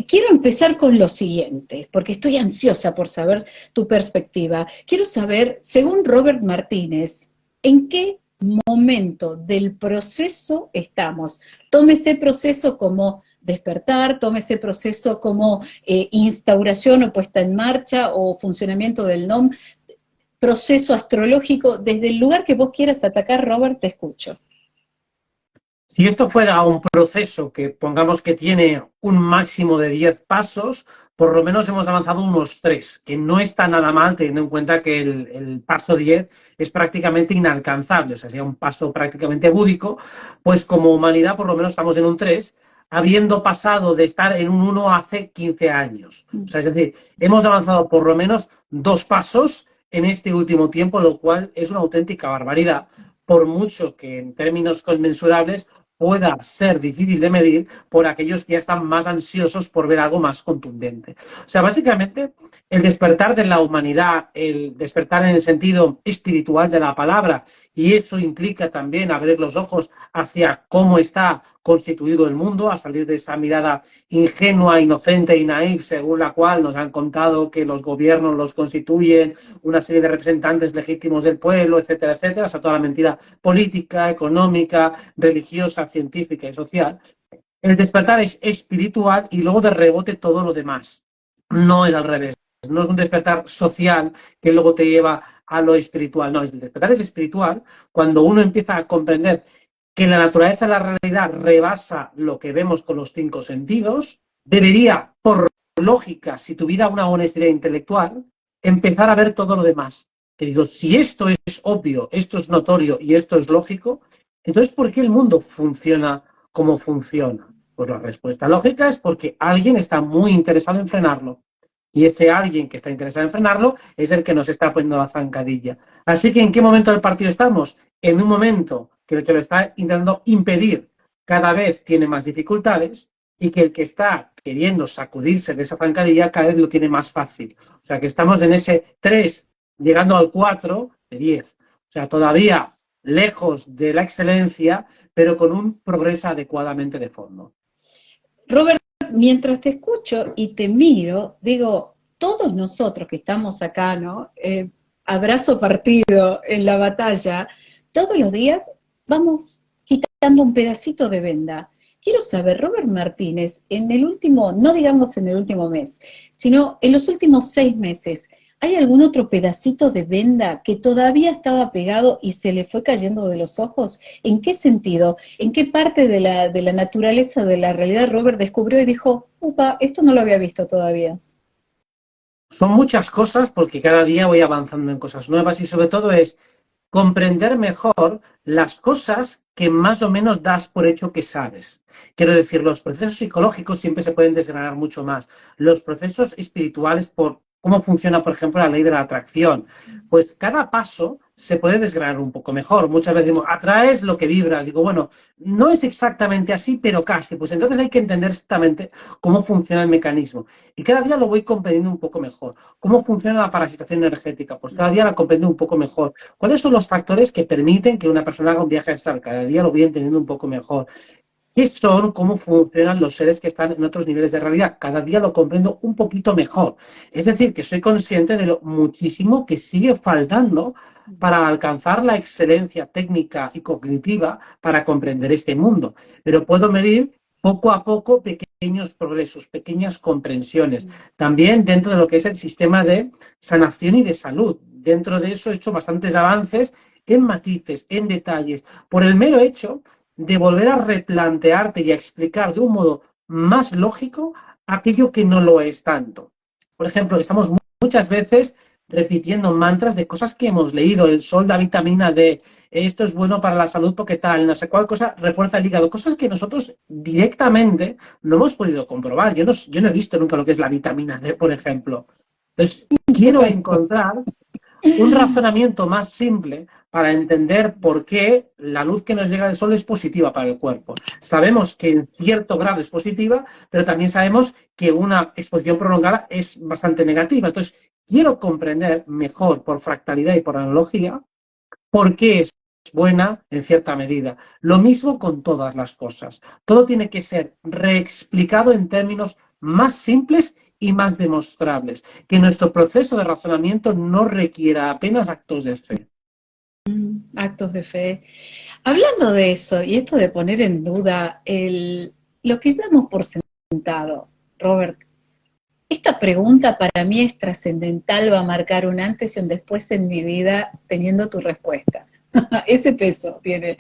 quiero empezar con lo siguiente, porque estoy ansiosa por saber tu perspectiva. Quiero saber, según Robert Martínez, ¿en qué momento del proceso estamos? Tome ese proceso como despertar, tome ese proceso como instauración o puesta en marcha o funcionamiento del NOM, proceso astrológico, desde el lugar que vos quieras atacar, Robert, te escucho. Si esto fuera un proceso que pongamos que tiene un máximo de 10 pasos, por lo menos hemos avanzado unos 3, que no está nada mal teniendo en cuenta que el paso 10 es prácticamente inalcanzable, o sea, sería un paso prácticamente búdico, pues como humanidad por lo menos estamos en un 3, habiendo pasado de estar en un 1 hace 15 años. O sea, es decir, hemos avanzado por lo menos 2 pasos en este último tiempo, lo cual es una auténtica barbaridad, por mucho que en términos conmensurables pueda ser difícil de medir por aquellos que ya están más ansiosos por ver algo más contundente. O sea, básicamente, el despertar de la humanidad, el despertar en el sentido espiritual de la palabra, y eso implica también abrir los ojos hacia cómo está constituido el mundo, a salir de esa mirada ingenua, inocente y naif, según la cual nos han contado que los gobiernos los constituyen una serie de representantes legítimos del pueblo, etcétera, etcétera, o sea, toda la mentira política, económica, religiosa, científica y social. El despertar es espiritual y luego de rebote todo lo demás. No es al revés. No es un despertar social que luego te lleva a lo espiritual. No, el despertar es espiritual cuando uno empieza a comprender que la naturaleza de la realidad rebasa lo que vemos con los 5 sentidos, debería, por lógica, si tuviera una honestidad intelectual, empezar a ver todo lo demás. Que digo, si esto es obvio, esto es notorio y esto es lógico, entonces, ¿por qué el mundo funciona como funciona? Pues la respuesta lógica es porque alguien está muy interesado en frenarlo. Y ese alguien que está interesado en frenarlo es el que nos está poniendo la zancadilla. Así que, ¿en qué momento del partido estamos? En un momento que el que lo está intentando impedir cada vez tiene más dificultades y que el que está queriendo sacudirse de esa zancadilla cada vez lo tiene más fácil. O sea, que estamos en ese 3, llegando al 4 de 10. O sea, todavía lejos de la excelencia, pero con un progreso adecuadamente de fondo. Robert, mientras te escucho y te miro, digo, todos nosotros que estamos acá, ¿no? Abrazo partido en la batalla, todos los días vamos quitando un pedacito de venda. Quiero saber, Robert Martínez, en el último, no digamos en el último mes, sino en los últimos 6 meses, ¿hay algún otro pedacito de venda que todavía estaba pegado y se le fue cayendo de los ojos? ¿En qué sentido? ¿En qué parte de la naturaleza, de la realidad, Robert descubrió y dijo, upa, esto no lo había visto todavía? Son muchas cosas porque cada día voy avanzando en cosas nuevas y sobre todo es comprender mejor las cosas que más o menos das por hecho que sabes. Quiero decir, los procesos psicológicos siempre se pueden desgranar mucho más. Los procesos espirituales, por cómo funciona, por ejemplo, la ley de la atracción, pues cada paso se puede desgranar un poco mejor. Muchas veces decimos, atraes lo que vibras. Digo, bueno, no es exactamente así, pero casi. Pues entonces hay que entender exactamente cómo funciona el mecanismo. Y cada día lo voy comprendiendo un poco mejor. ¿Cómo funciona la parasitación energética? Pues cada día la comprendo un poco mejor. ¿Cuáles son los factores que permiten que una persona haga un viaje astral? Cada día lo voy entendiendo un poco mejor. ¿Qué son? ¿Cómo funcionan los seres que están en otros niveles de realidad? Cada día lo comprendo un poquito mejor. Es decir, que soy consciente de lo muchísimo que sigue faltando para alcanzar la excelencia técnica y cognitiva para comprender este mundo. Pero puedo medir poco a poco pequeños progresos, pequeñas comprensiones. También dentro de lo que es el sistema de sanación y de salud. Dentro de eso he hecho bastantes avances en matices, en detalles, por el mero hecho de volver a replantearte y a explicar de un modo más lógico aquello que no lo es tanto. Por ejemplo, estamos muchas veces repitiendo mantras de cosas que hemos leído, el sol da vitamina D, esto es bueno para la salud porque tal, no sé cuál cosa refuerza el hígado, cosas que nosotros directamente no hemos podido comprobar. Yo no he visto nunca lo que es la vitamina D, por ejemplo. Entonces, quiero encontrar un razonamiento más simple para entender por qué la luz que nos llega del sol es positiva para el cuerpo. Sabemos que en cierto grado es positiva, pero también sabemos que una exposición prolongada es bastante negativa. Entonces, quiero comprender mejor por fractalidad y por analogía por qué es buena en cierta medida. Lo mismo con todas las cosas. Todo tiene que ser reexplicado en términos más simples y más demostrables. Que nuestro proceso de razonamiento no requiera apenas actos de fe. Actos de fe. Hablando de eso, y esto de poner en duda lo que damos por sentado, Robert, esta pregunta para mí es trascendental, va a marcar un antes y un después en mi vida teniendo tu respuesta. Ese peso tiene.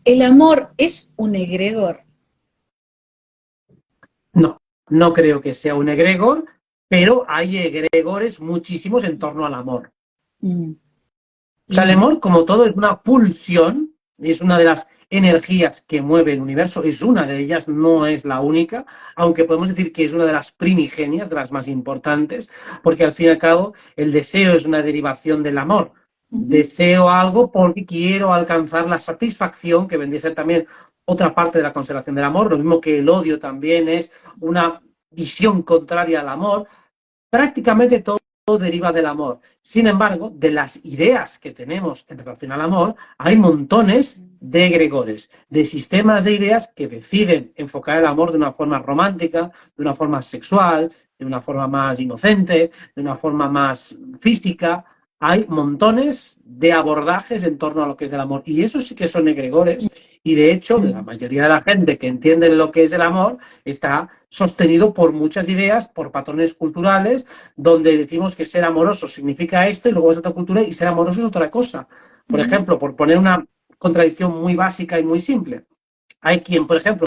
¿El amor es un egregor? No, no creo que sea un egregor, pero hay egregores muchísimos en torno al amor. Mm. O sea, el amor, como todo, es una pulsión, es una de las energías que mueve el universo, es una de ellas, no es la única, aunque podemos decir que es una de las primigenias, de las más importantes, porque al fin y al cabo el deseo es una derivación del amor. Deseo algo porque quiero alcanzar la satisfacción, que vendría a ser también otra parte de la conservación del amor, lo mismo que el odio también es una visión contraria al amor. Prácticamente todo deriva del amor. Sin embargo, de las ideas que tenemos en relación al amor, hay montones de egregores, de sistemas de ideas que deciden enfocar el amor de una forma romántica, de una forma sexual, de una forma más inocente, de una forma más física. Hay montones de abordajes en torno a lo que es el amor. Y eso sí que son egregores. Y de hecho, la mayoría de la gente que entiende lo que es el amor está sostenido por muchas ideas, por patrones culturales, donde decimos que ser amoroso significa esto y luego vas a otra cultura y ser amoroso es otra cosa. Por ejemplo, por poner una contradicción muy básica y muy simple. Hay quien, por ejemplo,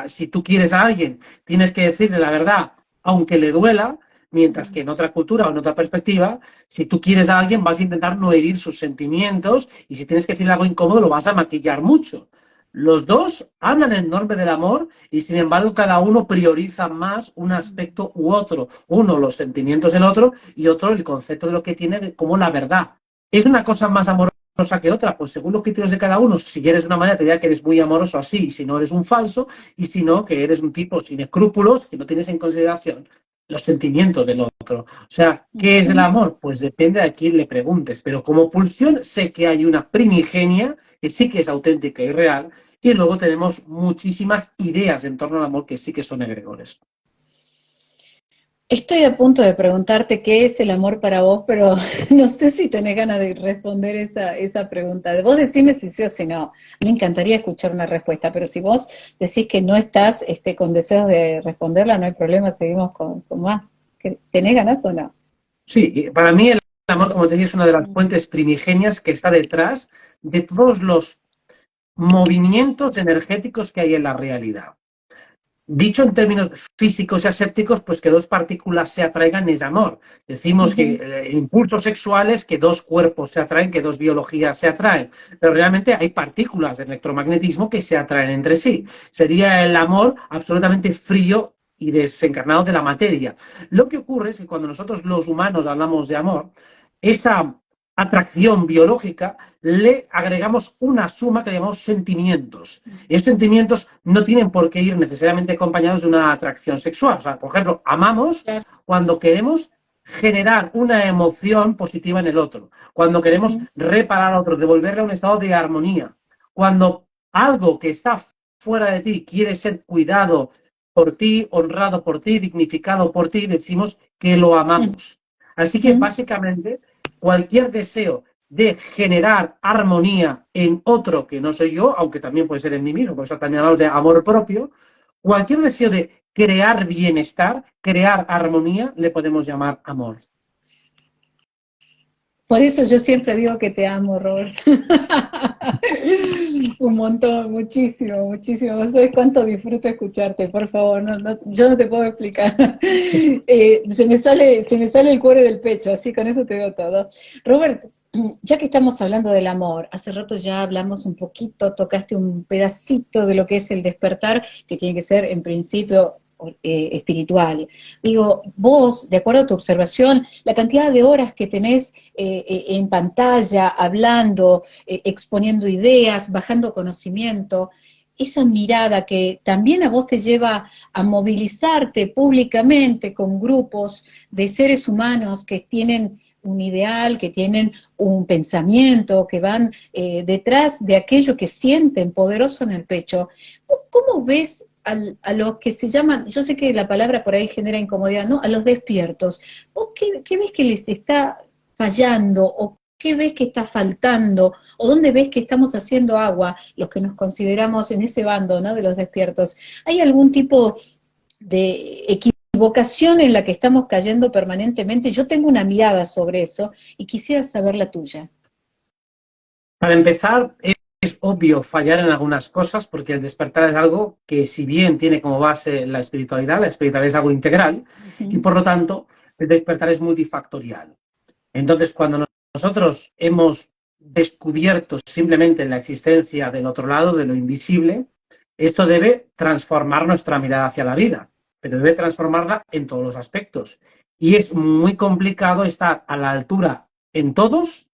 si tú quieres a alguien, tienes que decirle la verdad, aunque le duela, mientras que en otra cultura o en otra perspectiva, si tú quieres a alguien, vas a intentar no herir sus sentimientos y si tienes que decirle algo incómodo, lo vas a maquillar mucho. Los dos hablan en nombre del amor y, sin embargo, cada uno prioriza más un aspecto u otro. Uno, los sentimientos del otro y otro, el concepto de lo que tiene como la verdad. ¿Es una cosa más amorosa que otra? Pues según los criterios de cada uno, si eres de una manera te dirá que eres muy amoroso así, y si no eres un falso, y si no, que eres un tipo sin escrúpulos, que no tienes en consideración los sentimientos del otro. O sea, ¿qué es el amor? Pues depende a quién le preguntes, pero como pulsión sé que hay una primigenia que sí que es auténtica y real, y luego tenemos muchísimas ideas en torno al amor que sí que son egregores. Estoy a punto de preguntarte qué es el amor para vos, pero no sé si tenés ganas de responder esa pregunta. Vos decime si sí o si no. Me encantaría escuchar una respuesta, pero si vos decís que no estás con deseos de responderla, no hay problema, seguimos con más. ¿Tenés ganas o no? Sí, para mí el amor, como te decía, es una de las fuentes primigenias que está detrás de todos los movimientos energéticos que hay en la realidad. Dicho en términos físicos y asépticos, pues que dos partículas se atraigan es amor. Decimos que impulsos sexuales, que dos cuerpos se atraen, que dos biologías se atraen. Pero realmente hay partículas de electromagnetismo que se atraen entre sí. Sería el amor absolutamente frío y desencarnado de la materia. Lo que ocurre es que cuando nosotros los humanos hablamos de amor, esa atracción biológica le agregamos una suma que llamamos sentimientos. Y estos sentimientos no tienen por qué ir necesariamente acompañados de una atracción sexual. O sea, por ejemplo, amamos cuando queremos generar una emoción positiva en el otro, cuando queremos reparar a otro, devolverle a un estado de armonía, cuando algo que está fuera de ti quiere ser cuidado por ti, honrado por ti, dignificado por ti, decimos que lo amamos. Así que básicamente cualquier deseo de generar armonía en otro que no soy yo, aunque también puede ser en mí mismo, por eso también hablamos de amor propio, cualquier deseo de crear bienestar, crear armonía, le podemos llamar amor. Por eso yo siempre digo que te amo, Robert. Un montón, muchísimo, muchísimo. No sabes cuánto disfruto escucharte, por favor, yo no te puedo explicar. Se me sale el cuore del pecho, así con eso te digo todo. Robert, ya que estamos hablando del amor, hace rato ya hablamos un poquito, tocaste un pedacito de lo que es el despertar, que tiene que ser en principio espiritual. Digo, vos, de acuerdo a tu observación, la cantidad de horas que tenés en pantalla, hablando, exponiendo ideas, bajando conocimiento, esa mirada que también a vos te lleva a movilizarte públicamente con grupos de seres humanos que tienen un ideal, que tienen un pensamiento, que van detrás de aquello que sienten poderoso en el pecho. ¿Cómo ves a los que se llaman, yo sé que la palabra por ahí genera incomodidad, ¿no? A los despiertos. ¿Vos qué ves que les está fallando o qué ves que está faltando o dónde ves que estamos haciendo agua los que nos consideramos en ese bando, ¿no? De los despiertos? ¿Hay algún tipo de equivocación en la que estamos cayendo permanentemente? Yo tengo una mirada sobre eso y quisiera saber la tuya. Para empezar, es obvio fallar en algunas cosas porque el despertar es algo que, si bien tiene como base la espiritualidad es algo integral y por lo tanto el despertar es multifactorial. Entonces, cuando nosotros hemos descubierto simplemente la existencia del otro lado, de lo invisible, esto debe transformar nuestra mirada hacia la vida, pero debe transformarla en todos los aspectos. Y es muy complicado estar a la altura en todos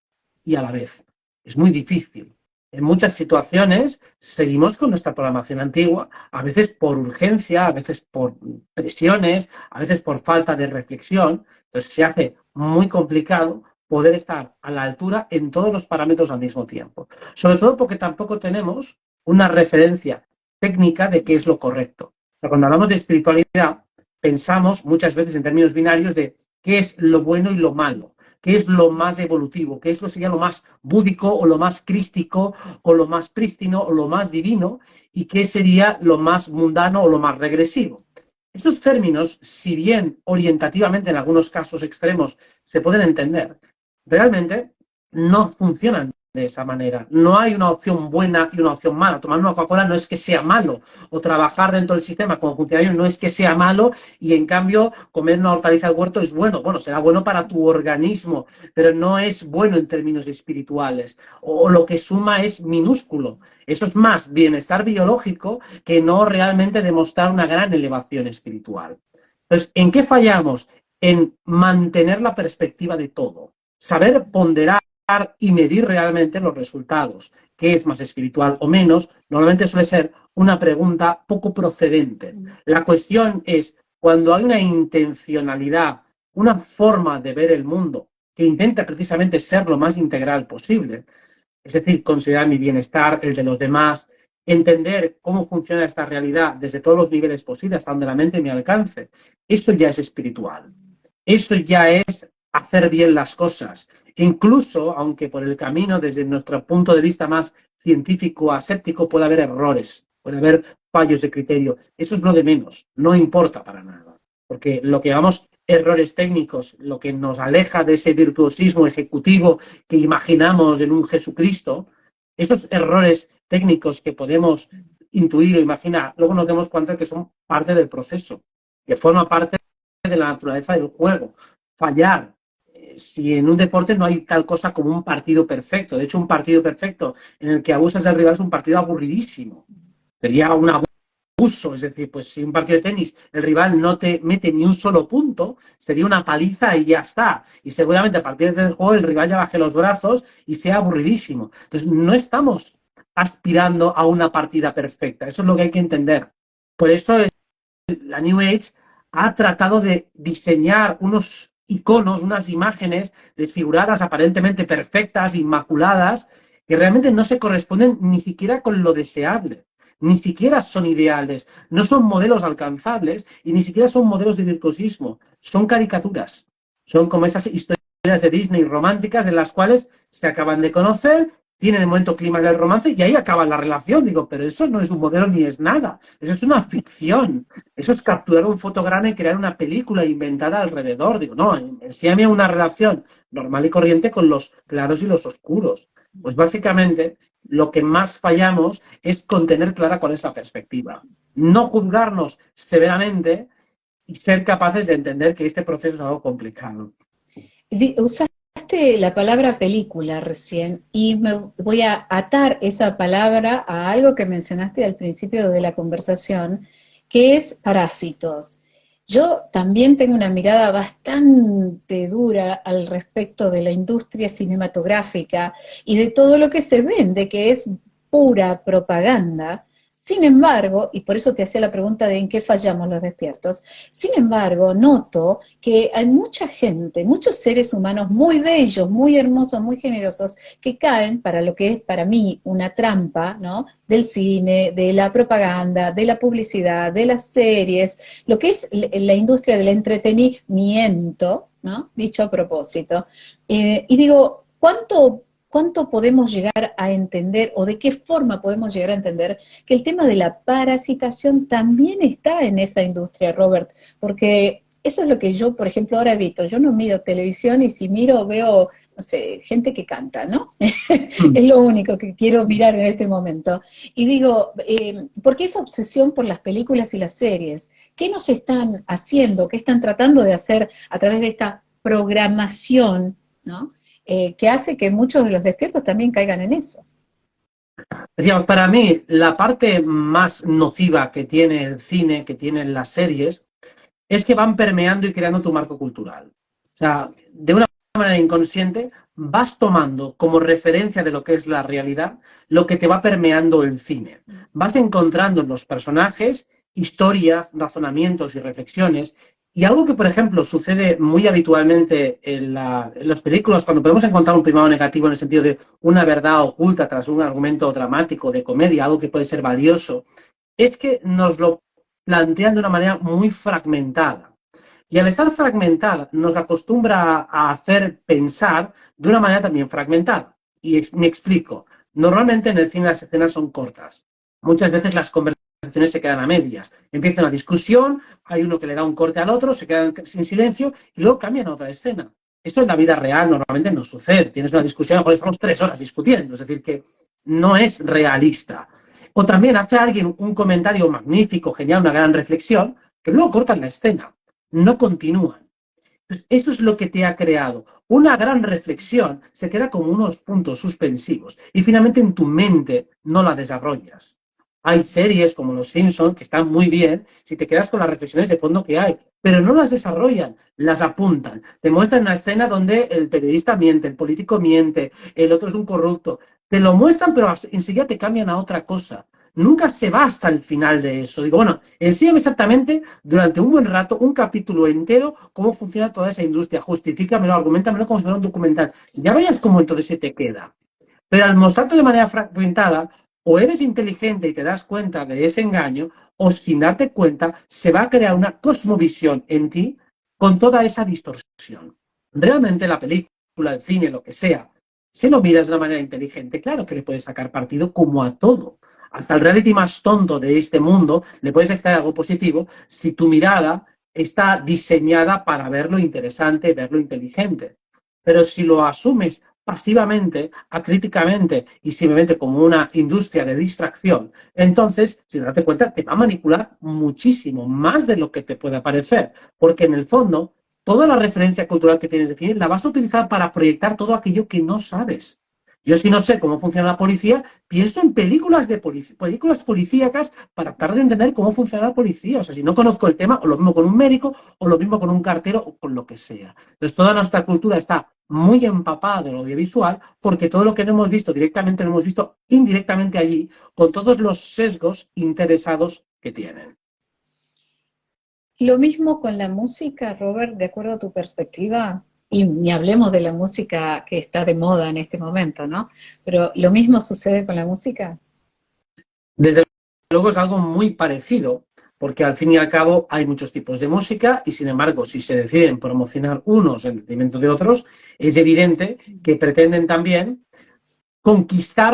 y a la vez. Es muy difícil. En muchas situaciones seguimos con nuestra programación antigua, a veces por urgencia, a veces por presiones, a veces por falta de reflexión. Entonces se hace muy complicado poder estar a la altura en todos los parámetros al mismo tiempo. Sobre todo porque tampoco tenemos una referencia técnica de qué es lo correcto. Pero cuando hablamos de espiritualidad, pensamos muchas veces en términos binarios de qué es lo bueno y lo malo, qué es lo más evolutivo, qué es sería lo más búdico o lo más crístico o lo más prístino o lo más divino y qué sería lo más mundano o lo más regresivo. Estos términos, si bien orientativamente en algunos casos extremos se pueden entender, realmente no funcionan de esa manera. No hay una opción buena y una opción mala. Tomar una Coca-Cola no es que sea malo, o trabajar dentro del sistema como funcionario no es que sea malo, y en cambio comer una hortaliza del huerto es bueno. Bueno, será bueno para tu organismo, pero no es bueno en términos espirituales. O lo que suma es minúsculo. Eso es más bienestar biológico que no realmente demostrar una gran elevación espiritual. Entonces, ¿en qué fallamos? En mantener la perspectiva de todo. Saber ponderar y medir realmente los resultados. ¿Qué es más espiritual o menos? Normalmente suele ser una pregunta poco procedente. La cuestión es, cuando hay una intencionalidad, una forma de ver el mundo que intenta precisamente ser lo más integral posible, es decir, considerar mi bienestar, el de los demás, entender cómo funciona esta realidad desde todos los niveles posibles, hasta donde la mente me alcance, eso ya es espiritual. Eso ya es hacer bien las cosas. Incluso, aunque por el camino, desde nuestro punto de vista más científico, aséptico, puede haber errores, puede haber fallos de criterio. Eso es lo de menos, no importa para nada. Porque lo que llamamos errores técnicos, lo que nos aleja de ese virtuosismo ejecutivo que imaginamos en un Jesucristo, esos errores técnicos que podemos intuir o imaginar, luego nos damos cuenta de que son parte del proceso, que forma parte de la naturaleza del juego. Fallar, si en un deporte no hay tal cosa como un partido perfecto. De hecho, un partido perfecto en el que abusas del rival es un partido aburridísimo. Sería un abuso, es decir, pues si un partido de tenis el rival no te mete ni un solo punto, sería una paliza y ya está. Y seguramente a partir del juego el rival ya baje los brazos y sea aburridísimo. Entonces, no estamos aspirando a una partida perfecta. Eso es lo que hay que entender. Por eso la New Age ha tratado de diseñar unos iconos, unas imágenes desfiguradas, aparentemente perfectas, inmaculadas, que realmente no se corresponden ni siquiera con lo deseable, ni siquiera son ideales, no son modelos alcanzables y ni siquiera son modelos de virtuosismo, son caricaturas, son como esas historias de Disney románticas en las cuales se acaban de conocer, tienen el momento clima del romance y ahí acaba la relación. Digo, pero eso no es un modelo ni es nada, eso es una ficción. Eso es capturar un fotograma y crear una película inventada alrededor. Digo, no, enséñame una relación normal y corriente con los claros y los oscuros. Pues básicamente lo que más fallamos es con tener clara cuál es la perspectiva. No juzgarnos severamente y ser capaces de entender que este proceso es algo complicado. Usaste la palabra película recién y me voy a atar esa palabra a algo que mencionaste al principio de la conversación, que es parásitos. Yo también tengo una mirada bastante dura al respecto de la industria cinematográfica y de todo lo que se vende, que es pura propaganda, Sin embargo, y por eso te hacía la pregunta de en qué fallamos los despiertos, sin embargo, noto que hay mucha gente, muchos seres humanos muy bellos, muy hermosos, muy generosos, que caen para lo que es para mí una trampa, ¿no? Del cine, de la propaganda, de la publicidad, de las series, lo que es la industria del entretenimiento, ¿no? Dicho a propósito. Y digo, ¿cuánto podemos llegar a entender o de qué forma podemos llegar a entender que el tema de la parasitación también está en esa industria, Robert? Porque eso es lo que yo, por ejemplo, ahora evito. Yo no miro televisión y si miro veo, no sé, gente que canta, ¿no? Mm. Es lo único que quiero mirar en este momento. Y digo, ¿por qué esa obsesión por las películas y las series? ¿Qué nos están haciendo? ¿Qué están tratando de hacer a través de esta programación, ¿no? Que hace que muchos de los despiertos también caigan en eso. Decía, para mí, la parte más nociva que tiene el cine, que tienen las series, es que van permeando y creando tu marco cultural. O sea, de una manera inconsciente vas tomando como referencia de lo que es la realidad lo que te va permeando el cine. Vas encontrando en los personajes historias, razonamientos y reflexiones. Y algo que, por ejemplo, sucede muy habitualmente en las películas, cuando podemos encontrar un primado negativo en el sentido de una verdad oculta tras un argumento dramático, de comedia, algo que puede ser valioso, es que nos lo plantean de una manera muy fragmentada. Y al estar fragmentada, nos acostumbra a hacer pensar de una manera también fragmentada. Y me explico. Normalmente en el cine las escenas son cortas. Muchas veces las conversaciones se quedan a medias. Empieza una discusión, hay uno que le da un corte al otro, se quedan sin silencio y luego cambian a otra escena. Esto en la vida real normalmente no sucede. Tienes una discusión, a lo mejor estamos 3 horas discutiendo. Es decir, que no es realista. O también hace alguien un comentario magnífico, genial, una gran reflexión, que luego cortan la escena, no continúan. Entonces, eso es lo que te ha creado. Una gran reflexión se queda como unos puntos suspensivos y finalmente en tu mente no la desarrollas. Hay series como Los Simpson que están muy bien si te quedas con las reflexiones de fondo que hay, pero no las desarrollan, las apuntan. Te muestran una escena donde el periodista miente, el político miente, el otro es un corrupto. Te lo muestran, pero enseguida te cambian a otra cosa. Nunca se va hasta el final de eso. Digo, bueno, enséñame exactamente durante un buen rato, un capítulo entero, cómo funciona toda esa industria. Justifícamelo, argumentamelo como si fuera un documental. Ya veas cómo entonces se te queda. Pero al mostrarte de manera fragmentada, o eres inteligente y te das cuenta de ese engaño, o sin darte cuenta, se va a crear una cosmovisión en ti con toda esa distorsión. Realmente la película, el cine, lo que sea, si lo miras de una manera inteligente, claro que le puedes sacar partido como a todo. Hasta el reality más tonto de este mundo le puedes extraer algo positivo si tu mirada está diseñada para verlo interesante, verlo inteligente. Pero si lo asumes pasivamente, acríticamente y simplemente como una industria de distracción, entonces, sin darte cuenta, te va a manipular muchísimo, más de lo que te pueda parecer, porque en el fondo, toda la referencia cultural que tienes de cine la vas a utilizar para proyectar todo aquello que no sabes. Yo si no sé cómo funciona la policía, pienso en películas de películas policíacas para tratar de entender cómo funciona la policía. O sea, si no conozco el tema, o lo mismo con un médico, o lo mismo con un cartero, o con lo que sea. Entonces, toda nuestra cultura está muy empapada del audiovisual porque todo lo que no hemos visto directamente lo hemos visto indirectamente allí, con todos los sesgos interesados que tienen. Lo mismo con la música, Robert, de acuerdo a tu perspectiva, y ni hablemos de la música que está de moda en este momento, ¿no? Pero lo mismo sucede con la música. Desde luego es algo muy parecido, porque al fin y al cabo hay muchos tipos de música y sin embargo, si se deciden promocionar unos en detrimento de otros, es evidente que pretenden también conquistar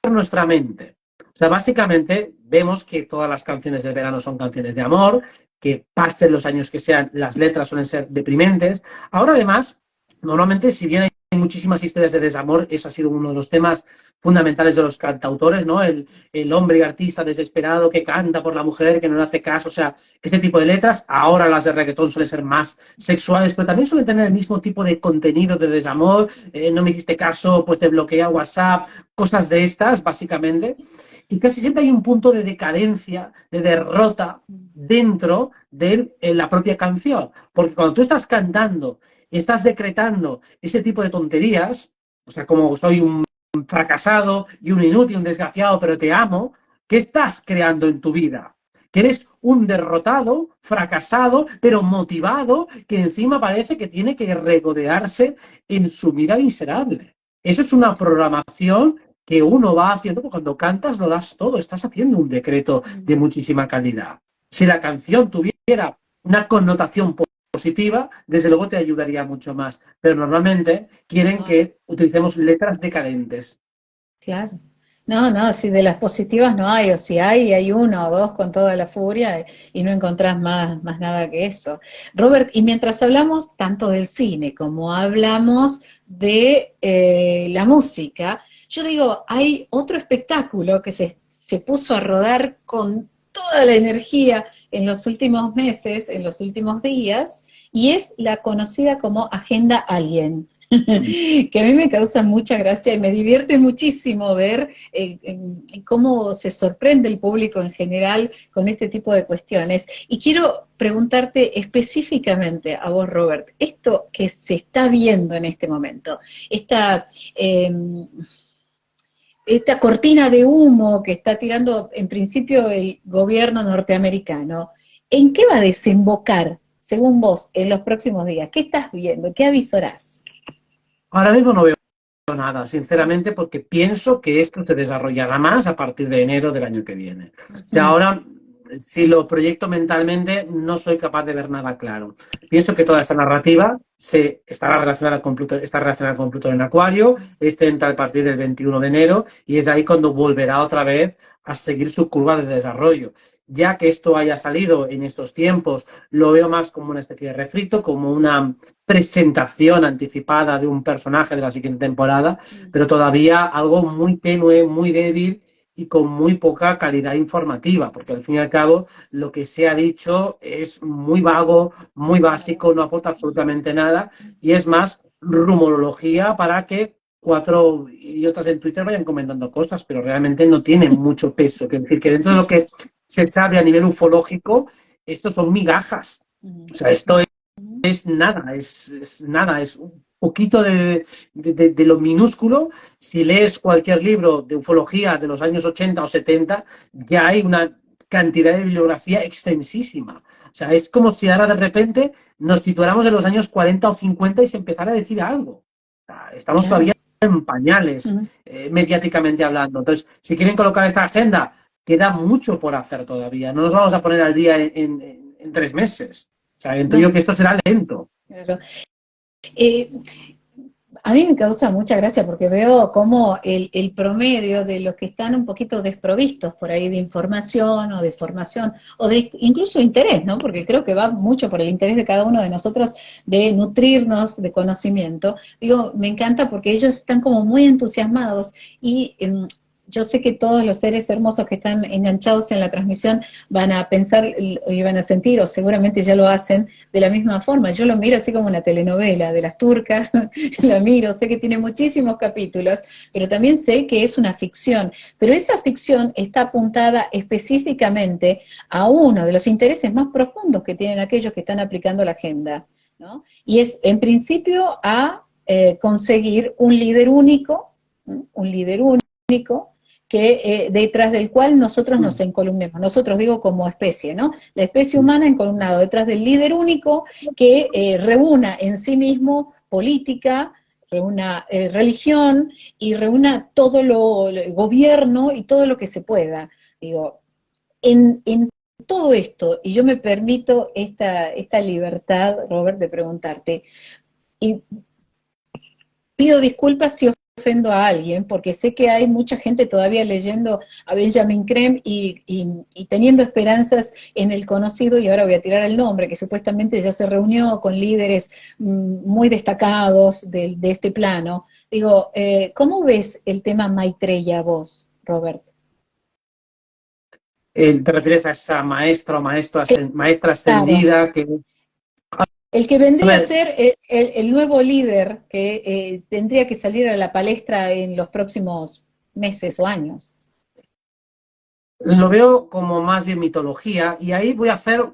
nuestra mente. O sea, básicamente vemos que todas las canciones del verano son canciones de amor, que pasen los años que sean, las letras suelen ser deprimentes. Ahora además, normalmente si bien hay muchísimas historias de desamor, ese ha sido uno de los temas fundamentales de los cantautores, ¿no? El hombre artista desesperado que canta por la mujer, que no le hace caso, o sea, este tipo de letras. Ahora las de reggaetón suelen ser más sexuales, pero también suelen tener el mismo tipo de contenido de desamor, no me hiciste caso, pues te bloquea WhatsApp, cosas de estas, básicamente. Y casi siempre hay un punto de decadencia, de derrota dentro de la propia canción. Porque cuando tú estás cantando y estás decretando ese tipo de tonterías, o sea, como soy un fracasado y un inútil, un desgraciado, pero te amo, ¿Qué estás creando en tu vida? Que eres un derrotado, fracasado, pero motivado, que encima parece que tiene que regodearse en su vida miserable. Eso es una programación que uno va haciendo, porque cuando cantas lo das todo, estás haciendo un decreto de muchísima calidad. Si la canción tuviera una connotación positiva, desde luego te ayudaría mucho más, pero normalmente quieren que utilicemos letras decadentes. Claro. No, no, si de las positivas no hay, o si hay uno o dos con toda la furia y no encontrás más nada que eso. Robert, y mientras hablamos tanto del cine como hablamos de la música, yo digo, hay otro espectáculo que se puso a rodar con toda la energía en los últimos meses, en los últimos días, y es la conocida como Agenda Alien. Que a mí me causa mucha gracia y me divierte muchísimo ver cómo se sorprende el público en general con este tipo de cuestiones. Y quiero preguntarte específicamente a vos, Robert, esto que se está viendo en este momento, eh, esta cortina de humo que está tirando en principio el gobierno norteamericano, ¿en qué va a desembocar, según vos, en los próximos días? ¿Qué estás viendo? ¿Qué avisorás? Ahora mismo no veo nada, sinceramente, porque pienso que esto se desarrollará más a partir de enero del año que viene. O sea, ahora, si lo proyecto mentalmente, no soy capaz de ver nada claro. Pienso que toda esta narrativa estará relacionada con Plutón, está relacionada con Plutón en Acuario, entra a partir del 21 de enero y es ahí cuando volverá otra vez a seguir su curva de desarrollo. Ya que esto haya salido en estos tiempos, lo veo más como una especie de refrito, como una presentación anticipada de un personaje de la siguiente temporada, pero todavía algo muy tenue, muy débil y con muy poca calidad informativa, porque al fin y al cabo lo que se ha dicho es muy vago, muy básico, no aporta absolutamente nada y es más rumorología para que cuatro idiotas en Twitter vayan comentando cosas, pero realmente no tiene mucho peso. Es decir, que dentro de lo que se sabe a nivel ufológico, esto son migajas. O sea, esto es nada, es nada, es un poquito de lo minúsculo. Si lees cualquier libro de ufología de los años 80 o 70, ya hay una cantidad de bibliografía extensísima. O sea, es como si ahora de repente nos situáramos en los años 40 o 50 y se empezara a decir algo. O sea, estamos todavía en pañales, mediáticamente hablando. Entonces, si quieren colocar esta agenda, queda mucho por hacer todavía. No nos vamos a poner al día en 3 meses. O sea, entiendo que esto será lento. Claro. Eh, a mí me causa mucha gracia porque veo cómo el promedio de los que están un poquito desprovistos por ahí de información o de formación o de incluso interés, ¿no? Porque creo que va mucho por el interés de cada uno de nosotros de nutrirnos de conocimiento. Digo, me encanta porque ellos están como muy entusiasmados y yo sé que todos los seres hermosos que están enganchados en la transmisión van a pensar y van a sentir, o seguramente ya lo hacen, de la misma forma. Yo lo miro así como una telenovela de las turcas, lo miro, sé que tiene muchísimos capítulos, pero también sé que es una ficción. Pero esa ficción está apuntada específicamente a uno de los intereses más profundos que tienen aquellos que están aplicando la agenda, ¿no? Y es, en principio, a conseguir un líder único, que detrás del cual nosotros nos encolumnemos, nosotros digo como especie, ¿no? La especie humana encolumnado detrás del líder único que reúna en sí mismo política, reúna religión y reúna todo el gobierno y todo lo que se pueda. Digo, en todo esto, y yo me permito esta libertad, Robert, de preguntarte, y pido disculpas si ofendo a alguien, porque sé que hay mucha gente todavía leyendo a Benjamin Creme y teniendo esperanzas en el conocido, y ahora voy a tirar el nombre, que supuestamente ya se reunió con líderes muy destacados de este plano. Digo, ¿cómo ves el tema Maitreya vos, Robert? ¿Te refieres a esa maestra o maestra Claro. ascendida que... El que A vendría a ver, ser el nuevo líder que tendría que salir a la palestra en los próximos meses o años. lo veo como más bien mitología y ahí voy a hacer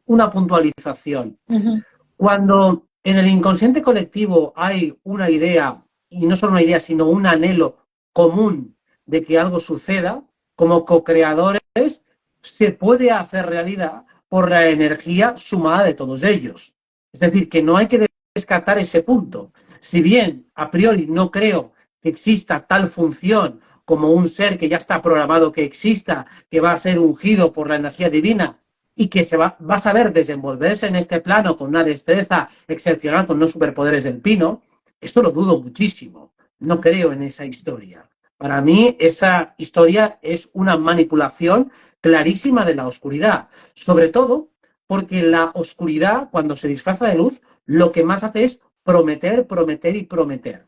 una puntualización. Ujú. Cuando en el inconsciente colectivo hay una idea, y no solo una idea, sino un anhelo común de que algo suceda, como co-creadores se puede hacer realidad por la energía sumada de todos ellos. Es decir, que no hay que descartar ese punto. Si bien a priori no creo que exista tal función como un ser que ya está programado que exista, que va a ser ungido por la energía divina y que va a saber desenvolverse en este plano con una destreza excepcional, con unos superpoderes del pino, esto lo dudo muchísimo. No creo en esa historia. Para mí, esa historia es una manipulación clarísima de la oscuridad. Sobre todo porque la oscuridad, cuando se disfraza de luz, lo que más hace es prometer, prometer y prometer.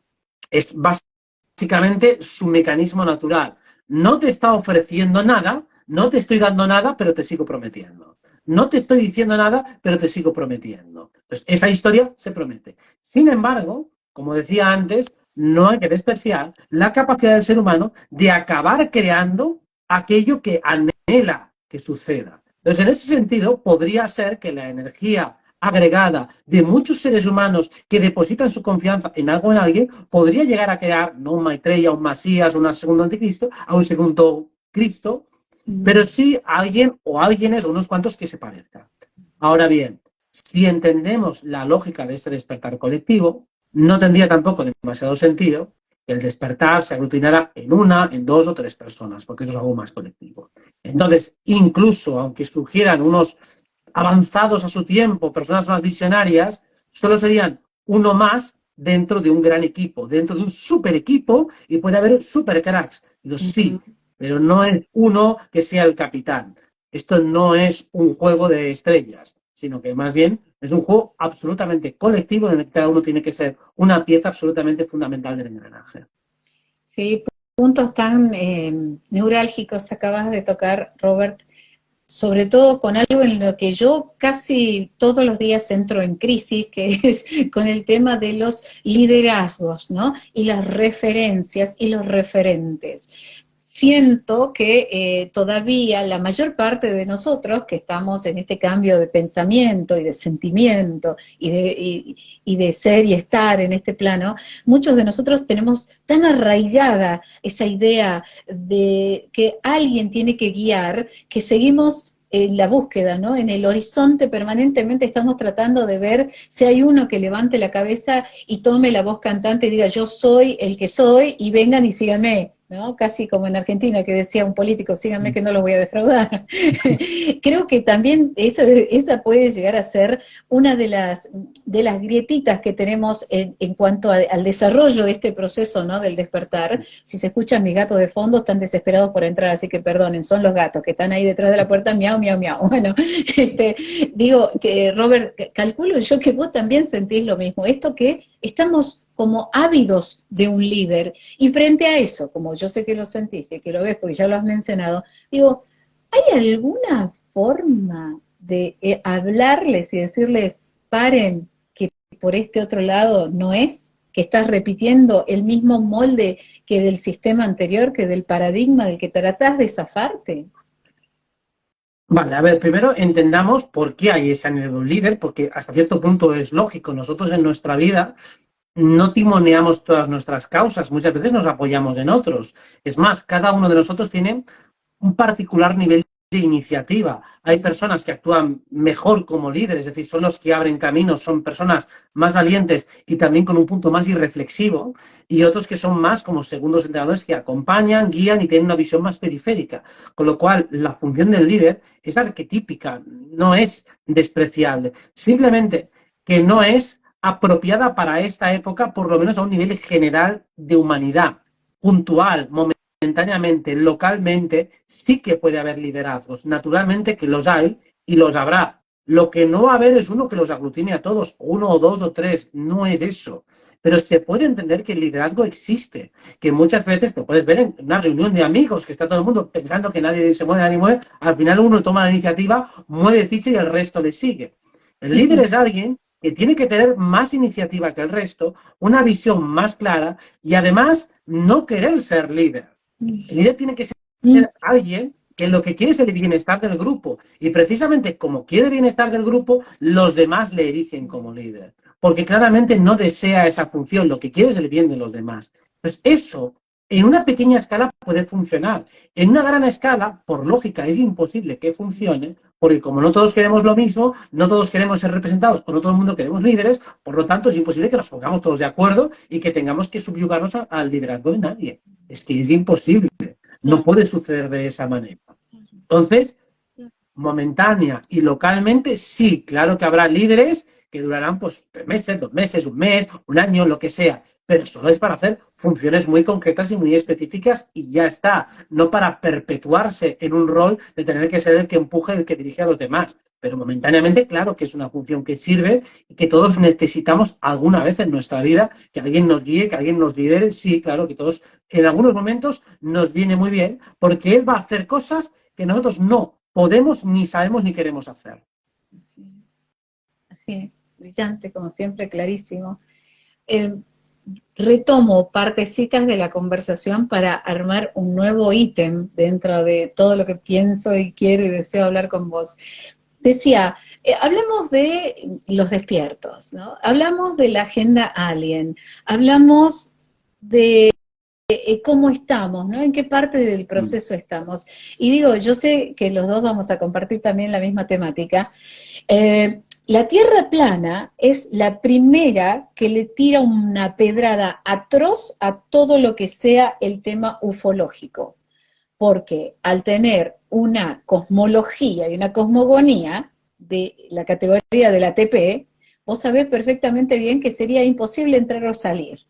Es básicamente su mecanismo natural. No te está ofreciendo nada, no te estoy dando nada, pero te sigo prometiendo. No te estoy diciendo nada, pero te sigo prometiendo. Entonces, esa historia se promete. Sin embargo, como decía antes, no hay que despreciar la capacidad del ser humano de acabar creando aquello que anhela que suceda. Entonces, en ese sentido, podría ser que la energía agregada de muchos seres humanos que depositan su confianza en algo o en alguien, podría llegar a crear no un Maitreya, un Masías, un segundo anticristo, a un segundo Cristo, pero sí alguien o alguienes o unos cuantos que se parezcan. Ahora bien, si entendemos la lógica de este despertar colectivo, no tendría tampoco demasiado sentido que el despertar se aglutinara en una, en dos o tres personas, porque eso es algo más colectivo. Entonces, incluso aunque surgieran unos avanzados a su tiempo, personas más visionarias, solo serían uno más dentro de un gran equipo, dentro de un super equipo, y puede haber super cracks. Digo, sí, pero no es uno que sea el capitán. Esto no es un juego de estrellas, sino que más bien es un juego absolutamente colectivo en el que cada uno tiene que ser una pieza absolutamente fundamental del engranaje. Sí, puntos tan neurálgicos acabas de tocar, Robert, sobre todo con algo en lo que yo casi todos los días entro en crisis, que es con el tema de los liderazgos, ¿no? Y las referencias y los referentes. Siento que todavía la mayor parte de nosotros que estamos en este cambio de pensamiento y de sentimiento y de ser y estar en este plano, muchos de nosotros tenemos tan arraigada esa idea de que alguien tiene que guiar, que seguimos en la búsqueda, ¿no? En el horizonte permanentemente estamos tratando de ver si hay uno que levante la cabeza y tome la voz cantante y diga yo soy el que soy y vengan y síganme, ¿no? Casi como en Argentina que decía un político, síganme que no los voy a defraudar. Creo que también esa puede llegar a ser una de las grietitas que tenemos en cuanto al desarrollo de este proceso, ¿no? Del despertar. Si se escuchan mis gatos de fondo, están desesperados por entrar, así que perdonen, son los gatos que están ahí detrás de la puerta, miau, miau, miau. Bueno, digo que Robert, calculo yo que vos también sentís lo mismo, esto que estamos como ávidos de un líder, y frente a eso, como yo sé que lo sentís y que lo ves porque ya lo has mencionado, digo, ¿hay alguna forma de hablarles y decirles, paren, que por este otro lado no es, que estás repitiendo el mismo molde que del sistema anterior, que del paradigma del que tratás de zafarte? Vale, a ver, primero entendamos por qué hay ese anhelo de un líder, porque hasta cierto punto es lógico. Nosotros en nuestra vida no timoneamos todas nuestras causas, muchas veces nos apoyamos en otros. Es más, cada uno de nosotros tiene un particular nivel de iniciativa. Hay personas que actúan mejor como líderes, es decir, son los que abren caminos, son personas más valientes y también con un punto más irreflexivo, y otros que son más como segundos entrenadores que acompañan, guían y tienen una visión más periférica. Con lo cual, la función del líder es arquetípica, no es despreciable. Simplemente que no es apropiada para esta época, por lo menos a un nivel general de humanidad, puntual, momentáneamente, localmente, sí que puede haber liderazgos. Naturalmente que los hay y los habrá. Lo que no va a haber es uno que los aglutine a todos, uno o dos o tres, no es eso. Pero se puede entender que el liderazgo existe, que muchas veces te puedes ver en una reunión de amigos, que está todo el mundo pensando que nadie se mueve, nadie mueve, al final uno toma la iniciativa, mueve ficha y el resto le sigue. El líder es alguien que tiene que tener más iniciativa que el resto, una visión más clara y además no querer ser líder. El líder tiene que ser alguien que lo que quiere es el bienestar del grupo. Y precisamente como quiere el bienestar del grupo, los demás le erigen como líder. Porque claramente no desea esa función, lo que quiere es el bien de los demás. Pues eso En una pequeña escala puede funcionar. En una gran escala, por lógica, es imposible que funcione, porque como no todos queremos lo mismo, no todos queremos ser representados, o no todo el mundo queremos líderes, por lo tanto es imposible que nos pongamos todos de acuerdo y que tengamos que subyugarnos al liderazgo de nadie. Es que es imposible. No puede suceder de esa manera. Entonces, momentánea y localmente, sí, claro que habrá líderes que durarán pues 3 meses, 2 meses, un mes, un año, lo que sea, pero solo es para hacer funciones muy concretas y muy específicas y ya está, no para perpetuarse en un rol de tener que ser el que empuje, el que dirige a los demás, pero momentáneamente claro que es una función que sirve y que todos necesitamos alguna vez en nuestra vida, que alguien nos guíe, que alguien nos lidere, sí, claro que todos en algunos momentos nos viene muy bien porque él va a hacer cosas que nosotros no podemos, ni sabemos, ni queremos hacer. Así es, brillante, como siempre, clarísimo. Retomo partecitas de la conversación para armar un nuevo ítem dentro de todo lo que pienso y quiero y deseo hablar con vos. Decía, hablemos de los despiertos, ¿no? Hablamos de la agenda alien, hablamos de cómo estamos, ¿no? En qué parte del proceso estamos. Y digo, yo sé que los dos vamos a compartir también la misma temática. La Tierra plana es la primera que le tira una pedrada atroz a todo lo que sea el tema ufológico, porque al tener una cosmología y una cosmogonía de la categoría de la TP, vos sabés perfectamente bien que sería imposible entrar o salir.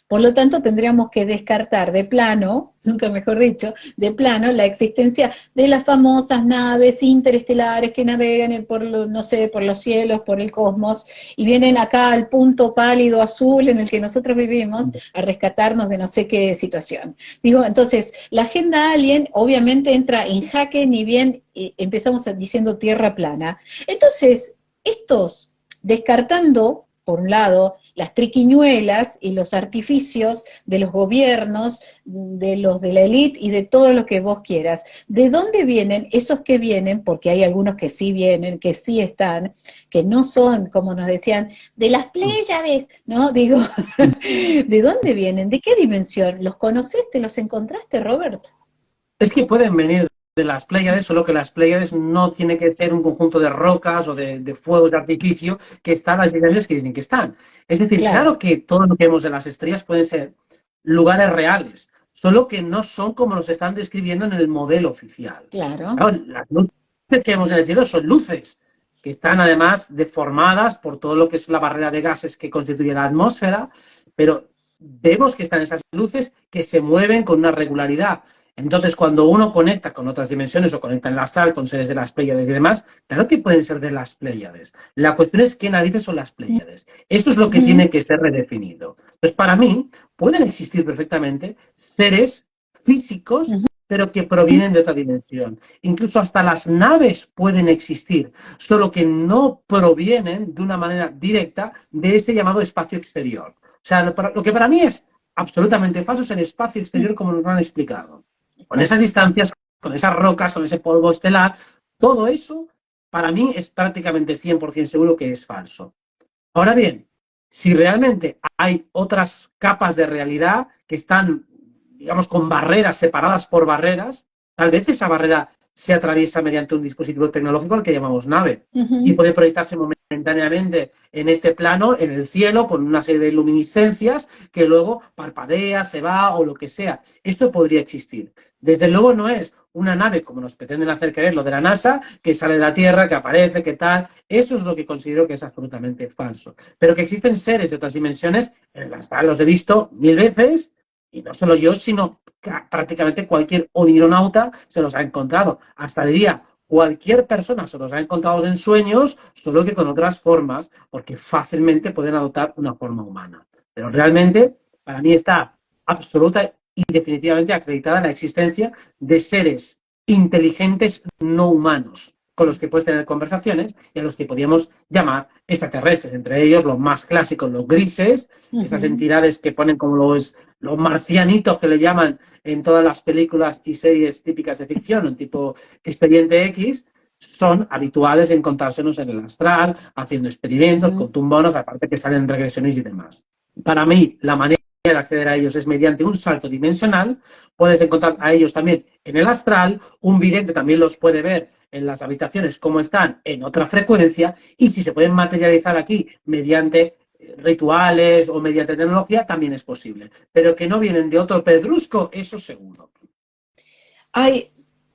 Por lo tanto, tendríamos que descartar de plano, nunca mejor dicho, de plano la existencia de las famosas naves interestelares que navegan por, no sé, por los cielos, por el cosmos, y vienen acá al punto pálido azul en el que nosotros vivimos a rescatarnos de no sé qué situación. Digo, entonces, la agenda alien obviamente entra en jaque ni bien empezamos diciendo tierra plana. Entonces, estos, descartando por un lado, las triquiñuelas y los artificios de los gobiernos, de los de la élite y de todo lo que vos quieras. ¿De dónde vienen esos que vienen? Porque hay algunos que sí vienen, que sí están, que no son, como nos decían, de las Pléyades, ¿no? Digo, ¿de dónde vienen? ¿De qué dimensión? ¿Los conociste? ¿Los encontraste, Robert? Es que pueden venir de las Pléyades, solo que las Pléyades no tiene que ser un conjunto de rocas o de fuegos de artificio que están las distancias que dicen que están. Es decir, claro que todo lo que vemos en las estrellas pueden ser lugares reales, solo que no son como nos están describiendo en el modelo oficial. Claro. Las luces que vemos en el cielo son luces que están además deformadas por todo lo que es la barrera de gases que constituye la atmósfera, pero vemos que están esas luces que se mueven con una regularidad. Entonces, cuando uno conecta con otras dimensiones o conecta en el astral con seres de las Pléyades y demás, claro que pueden ser de las Pléyades. La cuestión es qué narices son las Pléyades. Esto es lo que tiene que ser redefinido. Entonces, para mí, pueden existir perfectamente seres físicos, pero que provienen de otra dimensión. Incluso hasta las naves pueden existir, solo que no provienen de una manera directa de ese llamado espacio exterior. O sea, lo que para mí es absolutamente falso es el espacio exterior como nos lo han explicado. Con esas distancias, con esas rocas, con ese polvo estelar, todo eso, para mí, es prácticamente 100% seguro que es falso. Ahora bien, si realmente hay otras capas de realidad que están, digamos, con barreras, separadas por barreras, tal vez esa barrera se atraviesa mediante un dispositivo tecnológico al que llamamos nave y puede proyectarse momentáneamente en este plano, en el cielo, con una serie de luminiscencias que luego parpadea, se va o lo que sea. Esto podría existir. Desde luego no es una nave, como nos pretenden hacer creer lo de la NASA, que sale de la Tierra, que aparece, que tal. Eso es lo que considero que es absolutamente falso. Pero que existen seres de otras dimensiones, en las que los he visto 1000 veces, y no solo yo, sino prácticamente cualquier onironauta se los ha encontrado. Hasta diría, cualquier persona se los ha encontrado en sueños, solo que con otras formas, porque fácilmente pueden adoptar una forma humana. Pero realmente, para mí está absoluta y definitivamente acreditada la existencia de seres inteligentes no humanos, con los que puedes tener conversaciones y a los que podríamos llamar extraterrestres, entre ellos los más clásicos, los grises, esas entidades que ponen como los marcianitos que le llaman en todas las películas y series típicas de ficción, un tipo Expediente X, son habituales encontrársenos en el astral, haciendo experimentos con tumbonos, aparte que salen regresiones y demás. Para mí, la manera acceder a ellos es mediante un salto dimensional. Puedes encontrar a ellos también en el astral. Un vidente también los puede ver en las habitaciones como están en otra frecuencia, y si se pueden materializar aquí mediante rituales o mediante tecnología, también es posible. Pero que no vienen de otro pedrusco, eso seguro. Ay,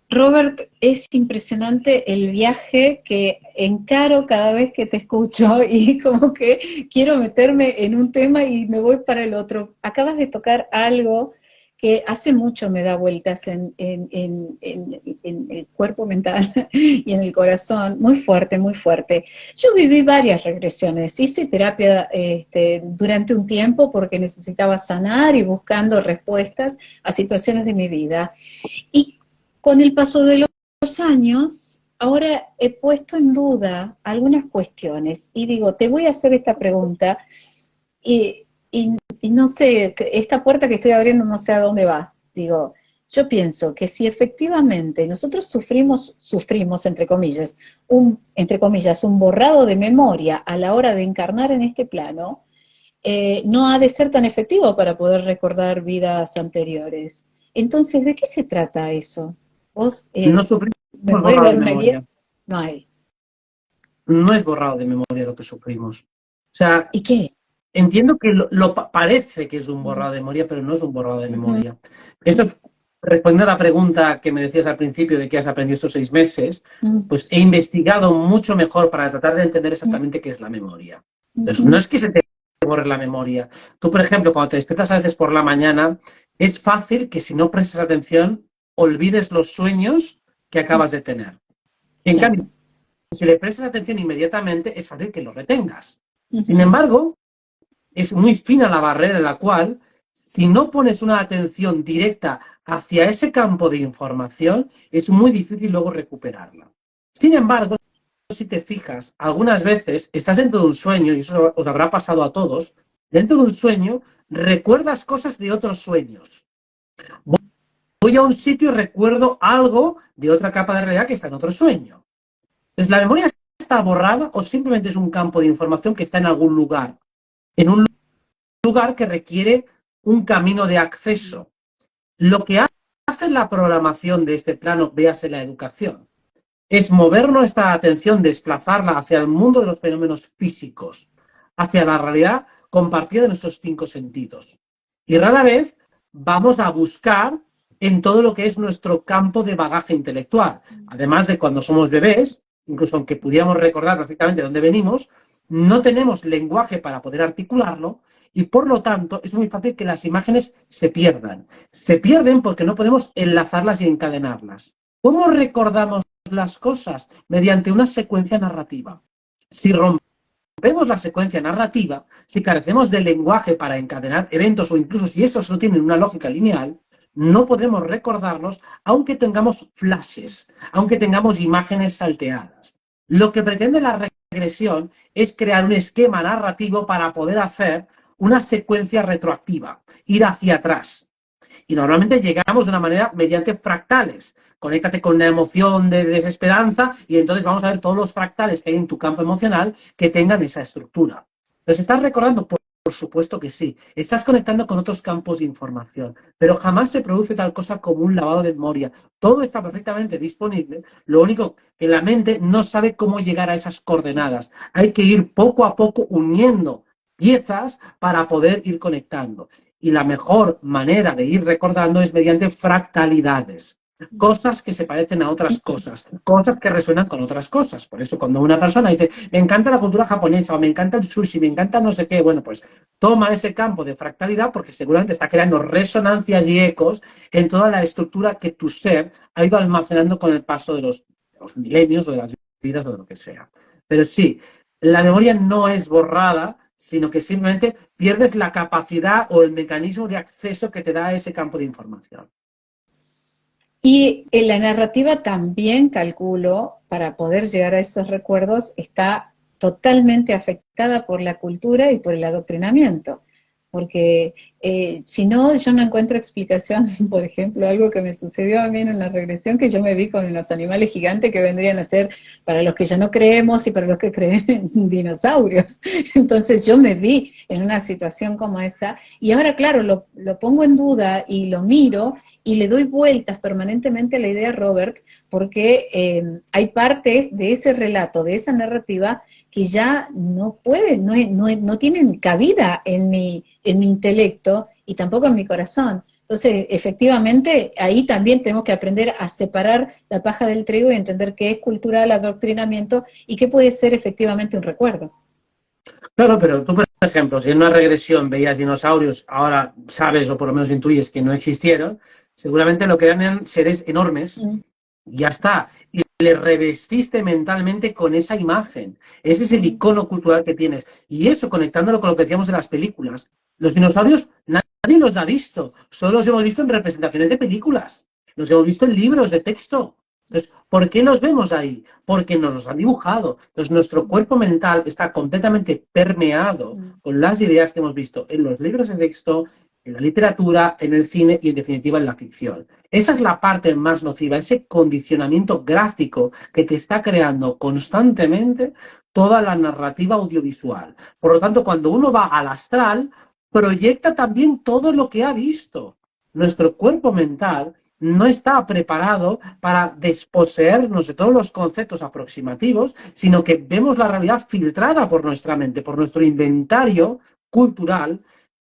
Robert, es impresionante el viaje que encaro cada vez que te escucho y como que quiero meterme en un tema y me voy para el otro. Acabas de tocar algo que hace mucho me da vueltas en el cuerpo mental y en el corazón, muy fuerte, muy fuerte. Yo viví varias regresiones, hice terapia durante un tiempo porque necesitaba sanar y buscando respuestas a situaciones de mi vida. Y con el paso de los años, ahora he puesto en duda algunas cuestiones y digo, te voy a hacer esta pregunta y no sé, esta puerta que estoy abriendo no sé a dónde va. Digo, yo pienso que si efectivamente nosotros sufrimos entre comillas, un borrado de memoria a la hora de encarnar en este plano, no ha de ser tan efectivo para poder recordar vidas anteriores. Entonces, ¿de qué se trata eso? ¿Vos No sufrimos me podés borrado dar de una guía? memoria. No hay. No es borrado de memoria lo que sufrimos. O sea, ¿Y qué es? entiendo que parece que es un borrado de memoria, pero no es un borrado de Ujú, memoria. Esto es, respondiendo a la pregunta que me decías al principio de qué has aprendido estos 6 meses, ujú, pues he investigado mucho mejor para tratar de entender ujú, exactamente qué es la memoria. Entonces, no ujú. es que se te borre la memoria. Tú, por ejemplo, cuando te despiertas a veces por la mañana, es fácil que si no prestas atención, olvides los sueños que acabas de tener. En cambio, Claro. si le prestas atención inmediatamente, es fácil que lo retengas. Sin Ujú, embargo, es muy fina la barrera en la cual, si no pones una atención directa hacia ese campo de información, es muy difícil luego recuperarla. Sin embargo, si te fijas, algunas veces estás dentro de un sueño, y eso os habrá pasado a todos, dentro de un sueño recuerdas cosas de otros sueños. Voy a un sitio y recuerdo algo de otra capa de realidad que está en otro sueño. Entonces, ¿la memoria está borrada o simplemente es un campo de información que está en algún lugar? En un lugar que requiere un camino de acceso. Lo que hace la programación de este plano, véase la educación, es mover nuestra atención, desplazarla hacia el mundo de los fenómenos físicos, hacia la realidad compartida de nuestros 5 sentidos. Y rara vez vamos a buscar en todo lo que es nuestro campo de bagaje intelectual. Además de cuando somos bebés, incluso aunque pudiéramos recordar perfectamente de dónde venimos, no tenemos lenguaje para poder articularlo y por lo tanto es muy fácil que las imágenes se pierdan. Se pierden porque no podemos enlazarlas y encadenarlas. ¿Cómo recordamos las cosas? Mediante una secuencia narrativa. Si rompemos la secuencia narrativa, si carecemos de lenguaje para encadenar eventos o incluso si estos no tienen una lógica lineal, no podemos recordarlos aunque tengamos flashes, aunque tengamos imágenes salteadas. Lo que pretende la regresión es crear un esquema narrativo para poder hacer una secuencia retroactiva, ir hacia atrás. Y normalmente llegamos de una manera mediante fractales. Conéctate con una emoción de desesperanza y entonces vamos a ver todos los fractales que hay en tu campo emocional que tengan esa estructura. ¿Los estás recordando? Por supuesto que sí. Estás conectando con otros campos de información, pero jamás se produce tal cosa como un lavado de memoria. Todo está perfectamente disponible. Lo único que la mente no sabe cómo llegar a esas coordenadas. Hay que ir poco a poco uniendo piezas para poder ir conectando. Y la mejor manera de ir recordando es mediante fractalidades. Cosas que se parecen a otras cosas, cosas que resuenan con otras cosas. Por eso cuando una persona dice, me encanta la cultura japonesa, o me encanta el sushi, me encanta no sé qué, bueno, pues toma ese campo de fractalidad porque seguramente está creando resonancias y ecos en toda la estructura que tu ser ha ido almacenando con el paso de los milenios o de las vidas o de lo que sea. Pero sí, la memoria no es borrada, sino que simplemente pierdes la capacidad o el mecanismo de acceso que te da ese campo de información. Y en la narrativa también calculo, para poder llegar a esos recuerdos, está totalmente afectada por la cultura y por el adoctrinamiento. porque si no, yo no encuentro explicación. Por ejemplo, algo que me sucedió a mí en una regresión, que yo me vi con los animales gigantes que vendrían a ser, para los que ya no creemos y para los que creen, dinosaurios. Entonces yo me vi en una situación como esa, y ahora, claro, lo pongo en duda y lo miro y le doy vueltas permanentemente a la idea, Robert, porque hay partes de ese relato, de esa narrativa, que ya no pueden, no tienen cabida en mi intelecto y tampoco en mi corazón. Entonces, efectivamente, ahí también tenemos que aprender a separar la paja del trigo y entender qué es cultural, adoctrinamiento, y qué puede ser efectivamente un recuerdo. Claro, pero tú, por ejemplo, si en una regresión veías dinosaurios, ahora sabes o por lo menos intuyes que no existieron, seguramente lo que eran seres enormes. Mm, Ya está. Y le revestiste mentalmente con esa imagen. Ese es el mm, icono cultural que tienes. Y eso, conectándolo con lo que decíamos de las películas. Los dinosaurios nadie los ha visto. Solo los hemos visto en representaciones de películas. Los hemos visto en libros de texto. Entonces, ¿por qué los vemos ahí? Porque nos los han dibujado. Entonces, nuestro cuerpo mental está completamente permeado mm. con las ideas que hemos visto en los libros de texto, en la literatura, en el cine y, en definitiva, en la ficción. Esa es la parte más nociva, ese condicionamiento gráfico que te está creando constantemente toda la narrativa audiovisual. Por lo tanto, cuando uno va al astral, proyecta también todo lo que ha visto. Nuestro cuerpo mental no está preparado para desposeernos de todos los conceptos aproximativos, sino que vemos la realidad filtrada por nuestra mente, por nuestro inventario cultural,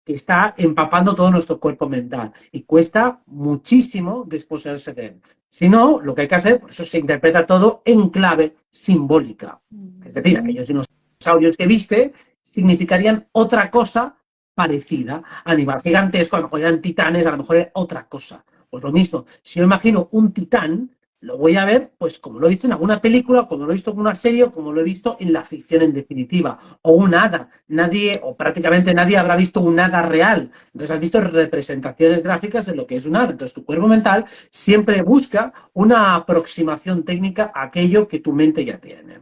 que está empapando todo nuestro cuerpo mental y cuesta muchísimo desposeerse de él. Si no, lo que hay que hacer, por eso se interpreta todo en clave simbólica. Es decir, Mm. aquellos dinosaurios que viste significarían otra cosa parecida. Animal gigantesco, a lo mejor eran titanes, a lo mejor era otra cosa. Pues lo mismo, si yo imagino un titán, lo voy a ver pues como lo he visto en alguna película, como lo he visto en una serie, o como lo he visto en la ficción en definitiva. O un hada. Nadie, o prácticamente nadie, habrá visto un hada real. Entonces has visto representaciones gráficas de lo que es un hada. Entonces tu cuerpo mental siempre busca una aproximación técnica a aquello que tu mente ya tiene.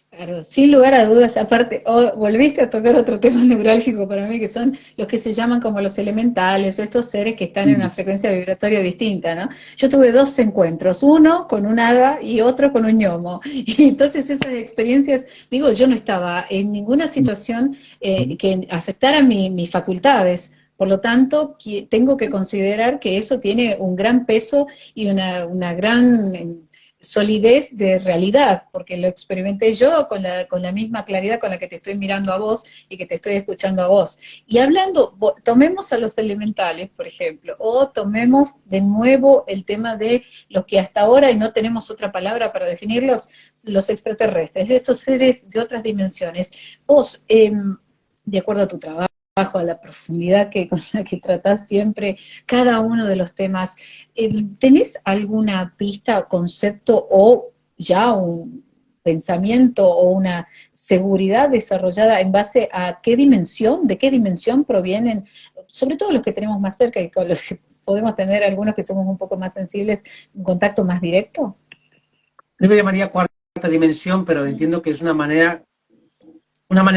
Claro, sin lugar a dudas, aparte, volviste a tocar otro tema neurálgico para mí, que son los que se llaman como los elementales, o estos seres que están en una frecuencia vibratoria distinta, ¿no? Yo tuve dos encuentros, uno con un hada y otro con un ñomo, y entonces esas experiencias, digo, yo no estaba en ninguna situación que afectara mis facultades. Por lo tanto, tengo que considerar que eso tiene un gran peso y una gran solidez de realidad, porque lo experimenté yo con la misma claridad con la que te estoy mirando a vos y que te estoy escuchando a vos. Y hablando, tomemos a los elementales, por ejemplo, o tomemos de nuevo el tema de los que hasta ahora, y no tenemos otra palabra para definirlos, los extraterrestres, esos seres de otras dimensiones. Vos, de acuerdo a tu trabajo, a la profundidad con la que tratás siempre cada uno de los temas, ¿tenés alguna pista o concepto o ya un pensamiento o una seguridad desarrollada en base a de qué dimensión provienen, sobre todo los que tenemos más cerca y con los que podemos tener algunos que somos un poco más sensibles, un contacto más directo? Yo me llamaría cuarta dimensión, pero Mm, entiendo que es una manera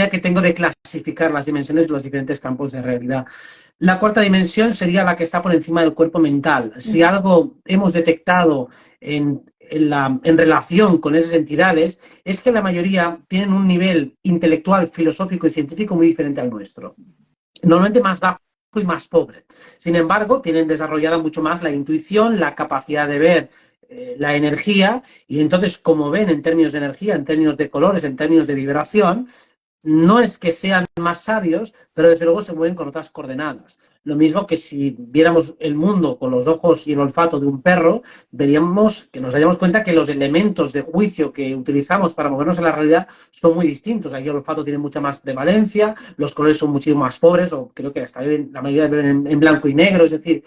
que tengo de clasificar las dimensiones de los diferentes campos de realidad. La cuarta dimensión sería la que está por encima del cuerpo mental. Si mm, algo hemos detectado en relación con esas entidades, es que la mayoría tienen un nivel intelectual, filosófico y científico muy diferente al nuestro. Normalmente más bajo y más pobre. Sin embargo, tienen desarrollada mucho más la intuición, la capacidad de ver la energía, y entonces, como ven en términos de energía, en términos de colores, en términos de vibración, no es que sean más sabios, pero desde luego se mueven con otras coordenadas. Lo mismo que si viéramos el mundo con los ojos y el olfato de un perro, veríamos que nos daríamos cuenta que los elementos de juicio que utilizamos para movernos en la realidad son muy distintos. Aquí el olfato tiene mucha más prevalencia, los colores son muchísimo más pobres, o creo que hasta la mayoría ven en blanco y negro, es decir,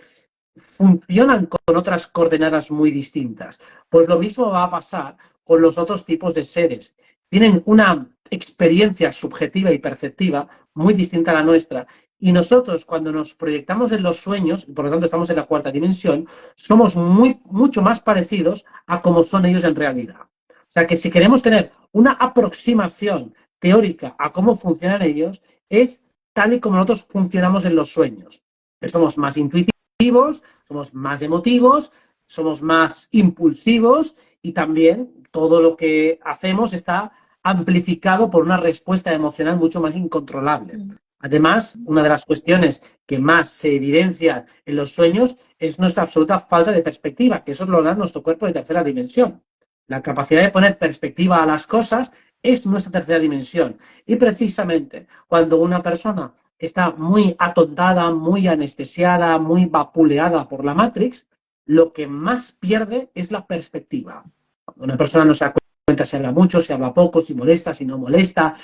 funcionan con otras coordenadas muy distintas. Pues lo mismo va a pasar con los otros tipos de seres. Tienen una experiencia subjetiva y perceptiva muy distinta a la nuestra. Y nosotros, cuando nos proyectamos en los sueños, y por lo tanto estamos en la cuarta dimensión, somos mucho más parecidos a cómo son ellos en realidad. O sea que si queremos tener una aproximación teórica a cómo funcionan ellos, es tal y como nosotros funcionamos en los sueños. Somos más intuitivos, somos más emotivos, somos más impulsivos y también todo lo que hacemos está amplificado por una respuesta emocional mucho más incontrolable. Además, una de las cuestiones que más se evidencia en los sueños es nuestra absoluta falta de perspectiva, que eso lo da nuestro cuerpo de tercera dimensión. La capacidad de poner perspectiva a las cosas es nuestra tercera dimensión. Y precisamente cuando una persona está muy atontada, muy anestesiada, muy vapuleada por la Matrix, lo que más pierde es la perspectiva. Cuando una persona no se da cuenta si habla mucho, si habla poco, si molesta, si no molesta,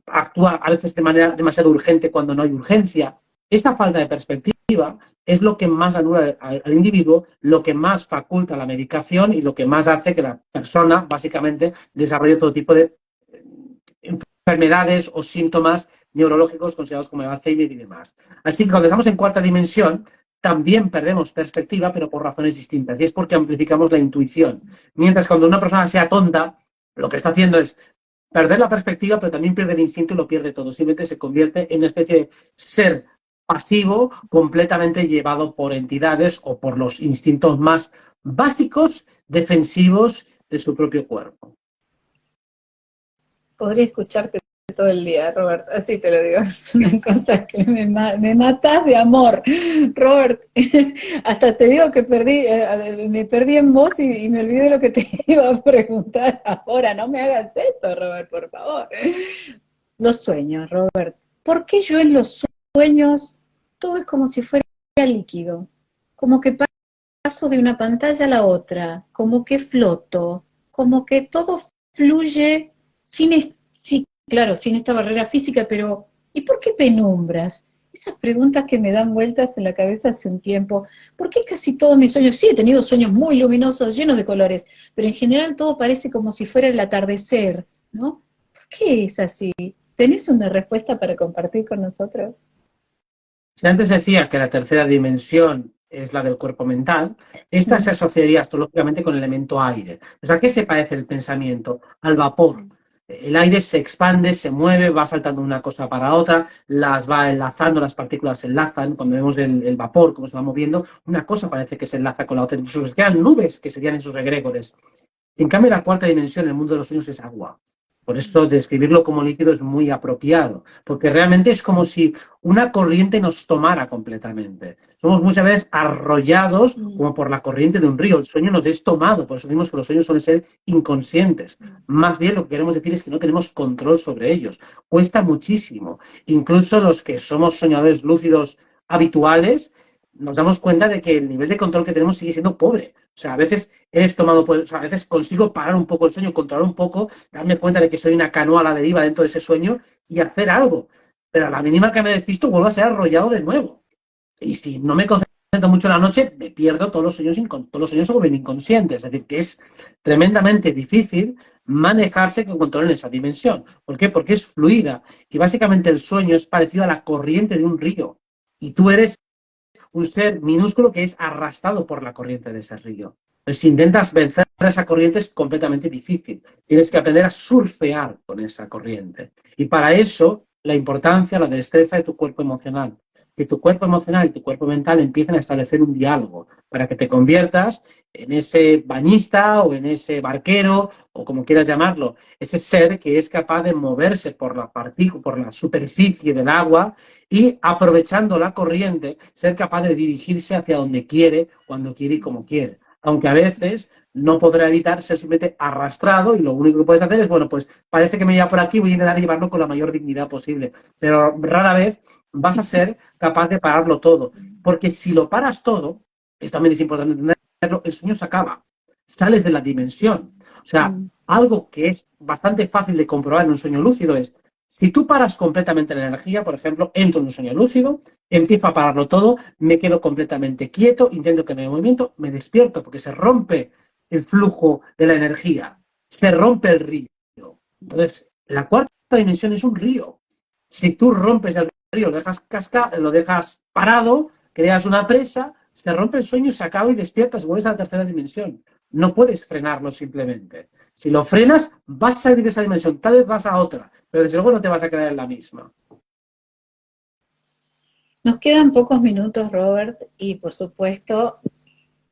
actúa a veces de manera demasiado urgente cuando no hay urgencia. Esta falta de perspectiva es lo que más anula al individuo, lo que más faculta la medicación y lo que más hace que la persona, básicamente, desarrolle todo tipo de enfermedades o síntomas neurológicos considerados como el Alzheimer y demás. Así que cuando estamos en cuarta dimensión, también perdemos perspectiva, pero por razones distintas. Y es porque amplificamos la intuición. Mientras cuando una persona sea tonta, lo que está haciendo es perder la perspectiva, pero también pierde el instinto y lo pierde todo. Simplemente se convierte en una especie de ser pasivo completamente llevado por entidades o por los instintos más básicos, defensivos de su propio cuerpo. Podría escucharte todo el día, Robert, así te lo digo, es una cosa que me matas de amor, Robert, hasta te digo que me perdí en vos y me olvidé lo que te iba a preguntar ahora, no me hagas esto, Robert, por favor. Los sueños, Robert, ¿por qué yo en los sueños todo es como si fuera líquido? Como que paso de una pantalla a la otra, como que floto, como que todo fluye sí, claro, sin esta barrera física, pero ¿y por qué penumbras? Esas preguntas que me dan vueltas en la cabeza hace un tiempo. ¿Por qué casi todos mis sueños? Sí, he tenido sueños muy luminosos, llenos de colores, pero en general todo parece como si fuera el atardecer, ¿no? ¿Por qué es así? ¿Tenés una respuesta para compartir con nosotros? Si antes decía que la tercera dimensión es la del cuerpo mental, esta se asociaría astrológicamente con el elemento aire. O sea, ¿a qué se parece el pensamiento? Al vapor. El aire se expande, se mueve, va saltando de una cosa para otra, las va enlazando, las partículas se enlazan. Cuando vemos el vapor, cómo se va moviendo, una cosa parece que se enlaza con la otra. Incluso se crean nubes que serían esos egregores. En cambio, la cuarta dimensión, el mundo de los sueños, es agua. Por eso describirlo como líquido es muy apropiado, porque realmente es como si una corriente nos tomara completamente. Somos muchas veces arrollados como por la corriente de un río. El sueño nos es tomado, por eso decimos que los sueños suelen ser inconscientes. Más bien lo que queremos decir es que no tenemos control sobre ellos. Cuesta muchísimo. Incluso los que somos soñadores lúcidos habituales, nos damos cuenta de que el nivel de control que tenemos sigue siendo pobre. O sea, a veces eres tomado por, o sea, a veces consigo parar un poco el sueño, controlar un poco, darme cuenta de que soy una canoa a la deriva dentro de ese sueño y hacer algo. Pero a la mínima que me despisto, vuelvo a ser arrollado de nuevo. Y si no me concentro mucho en la noche, me pierdo todos los sueños se vuelven inconscientes. Es decir, que es tremendamente difícil manejarse con control en esa dimensión. ¿Por qué? Porque es fluida. Y básicamente el sueño es parecido a la corriente de un río. Y tú eres un ser minúsculo que es arrastrado por la corriente de ese río. Entonces, si intentas vencer esa corriente es completamente difícil. Tienes que aprender a surfear con esa corriente. Y para eso, la importancia, la destreza de tu cuerpo emocional. Que tu cuerpo emocional y tu cuerpo mental empiecen a establecer un diálogo para que te conviertas en ese bañista o en ese barquero o como quieras llamarlo, ese ser que es capaz de moverse por por la superficie del agua y aprovechando la corriente, ser capaz de dirigirse hacia donde quiere, cuando quiere y como quiere. Aunque a veces no podrá evitar ser simplemente arrastrado y lo único que puedes hacer es, bueno, pues parece que me lleva por aquí, voy a intentar llevarlo con la mayor dignidad posible. Pero rara vez vas a ser capaz de pararlo todo. Porque si lo paras todo, esto también es importante entenderlo, el sueño se acaba. Sales de la dimensión. O sea, algo que es bastante fácil de comprobar en un sueño lúcido es si tú paras completamente la energía, por ejemplo, entro en un sueño lúcido, empiezo a pararlo todo, me quedo completamente quieto, intento que no haya movimiento, me despierto porque se rompe el flujo de la energía, se rompe el río. Entonces, la cuarta dimensión es un río. Si tú rompes el río, lo dejas cascar, lo dejas parado, creas una presa, se rompe el sueño, se acaba y despiertas, vuelves a la tercera dimensión. No puedes frenarlo simplemente. Si lo frenas, vas a salir de esa dimensión, tal vez vas a otra, pero desde luego no te vas a quedar en la misma. Nos quedan pocos minutos, Robert, y por supuesto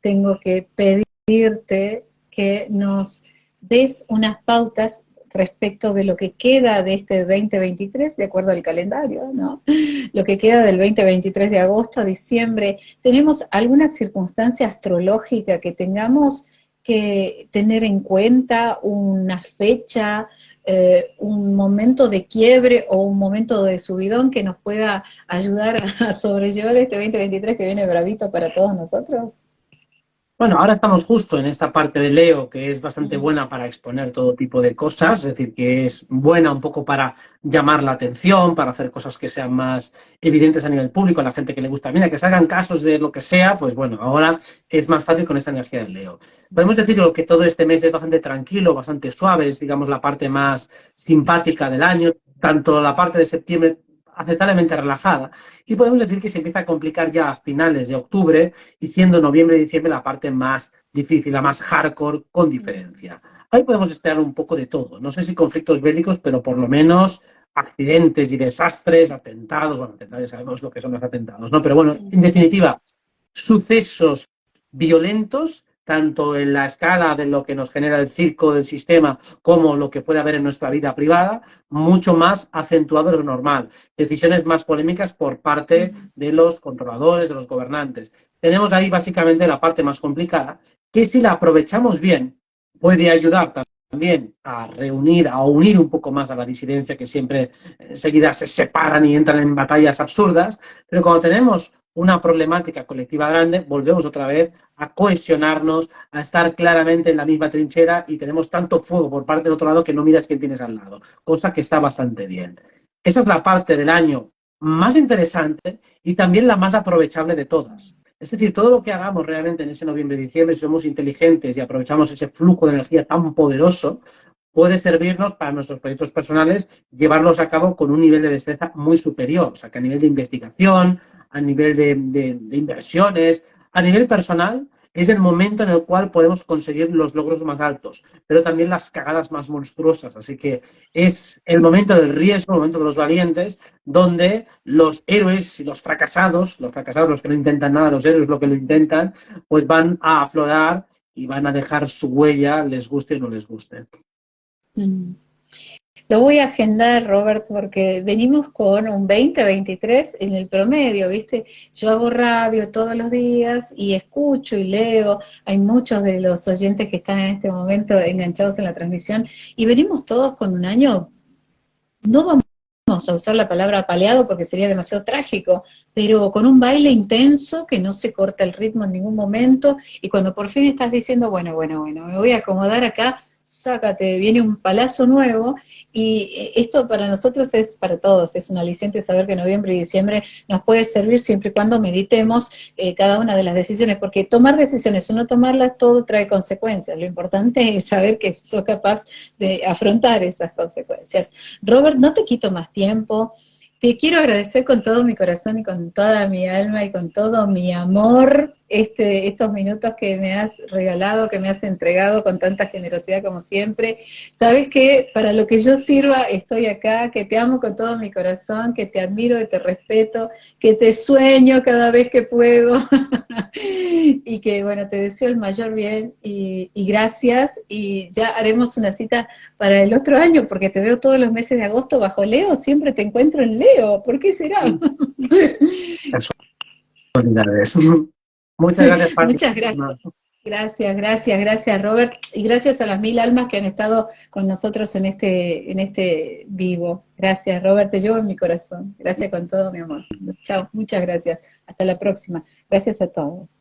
tengo que pedirte que nos des unas pautas respecto de lo que queda de este 2023, de acuerdo al calendario, ¿no? Lo que queda del 2023 de agosto a diciembre. ¿Tenemos alguna circunstancia astrológica que tengamos que tener en cuenta, una fecha, un momento de quiebre o un momento de subidón que nos pueda ayudar a sobrellevar este 2023 que viene bravito para todos nosotros? Bueno, ahora estamos justo en esta parte de Leo que es bastante buena para exponer todo tipo de cosas, es decir, que es buena un poco para llamar la atención, para hacer cosas que sean más evidentes a nivel público, a la gente que le gusta. Mira, que salgan casos de lo que sea, pues bueno, ahora es más fácil con esta energía de Leo. Podemos decir que todo este mes es bastante tranquilo, bastante suave, es digamos la parte más simpática del año, tanto la parte de septiembre aceptablemente relajada, y podemos decir que se empieza a complicar ya a finales de octubre y siendo noviembre y diciembre la parte más difícil, la más hardcore, con diferencia. Ahí podemos esperar un poco de todo, no sé si conflictos bélicos, pero por lo menos accidentes y desastres, atentados, bueno, ya sabemos lo que son los atentados, ¿no? Pero bueno, en definitiva, sucesos violentos, tanto en la escala de lo que nos genera el circo del sistema como lo que puede haber en nuestra vida privada, mucho más acentuado de lo normal. Decisiones más polémicas por parte de los controladores, de los gobernantes. Tenemos ahí básicamente la parte más complicada, que si la aprovechamos bien, puede ayudar también a reunir, a unir un poco más a la disidencia, que siempre enseguida se separan y entran en batallas absurdas, pero cuando tenemos una problemática colectiva grande, volvemos otra vez a cohesionarnos, a estar claramente en la misma trinchera y tenemos tanto fuego por parte del otro lado que no miras quién tienes al lado, cosa que está bastante bien. Esa es la parte del año más interesante y también la más aprovechable de todas. Es decir, todo lo que hagamos realmente en ese noviembre y diciembre, si somos inteligentes y aprovechamos ese flujo de energía tan poderoso, puede servirnos para nuestros proyectos personales llevarlos a cabo con un nivel de destreza muy superior. O sea, que a nivel de investigación, a nivel de inversiones, a nivel personal, es el momento en el cual podemos conseguir los logros más altos, pero también las cagadas más monstruosas. Así que es el momento del riesgo, el momento de los valientes, donde los héroes y los fracasados, los que no intentan nada, los héroes lo que lo intentan, pues van a aflorar y van a dejar su huella, les guste o no les guste. Lo voy a agendar, Robert, porque venimos con un 2023 en el promedio, ¿viste? Yo hago radio todos los días y escucho y leo. Hay muchos de los oyentes que están en este momento enganchados en la transmisión y venimos todos con un año, no vamos a usar la palabra apaleado porque sería demasiado trágico, pero con un baile intenso que no se corta el ritmo en ningún momento y cuando por fin estás diciendo, bueno, me voy a acomodar acá, sácate, viene un palazo nuevo y esto para nosotros es, para todos, es un aliciente saber que noviembre y diciembre nos puede servir siempre y cuando meditemos cada una de las decisiones, porque tomar decisiones o no tomarlas, todo trae consecuencias, lo importante es saber que sos capaz de afrontar esas consecuencias. Robert, no te quito más tiempo, te quiero agradecer con todo mi corazón y con toda mi alma y con todo mi amor estos minutos que me has regalado, que me has entregado con tanta generosidad como siempre. Sabes que para lo que yo sirva estoy acá, que te amo con todo mi corazón, que te admiro, que te respeto, que te sueño cada vez que puedo y que bueno, te deseo el mayor bien y gracias y ya haremos una cita para el otro año porque te veo todos los meses de agosto bajo Leo, siempre te encuentro en Leo, ¿por qué será? Casualidades. Muchas gracias, Pati. Muchas gracias. Gracias, Robert, y gracias a las 1000 almas que han estado con nosotros en este vivo. Gracias, Robert, te llevo en mi corazón. Gracias con todo, mi amor. Chao, muchas gracias. Hasta la próxima. Gracias a todos.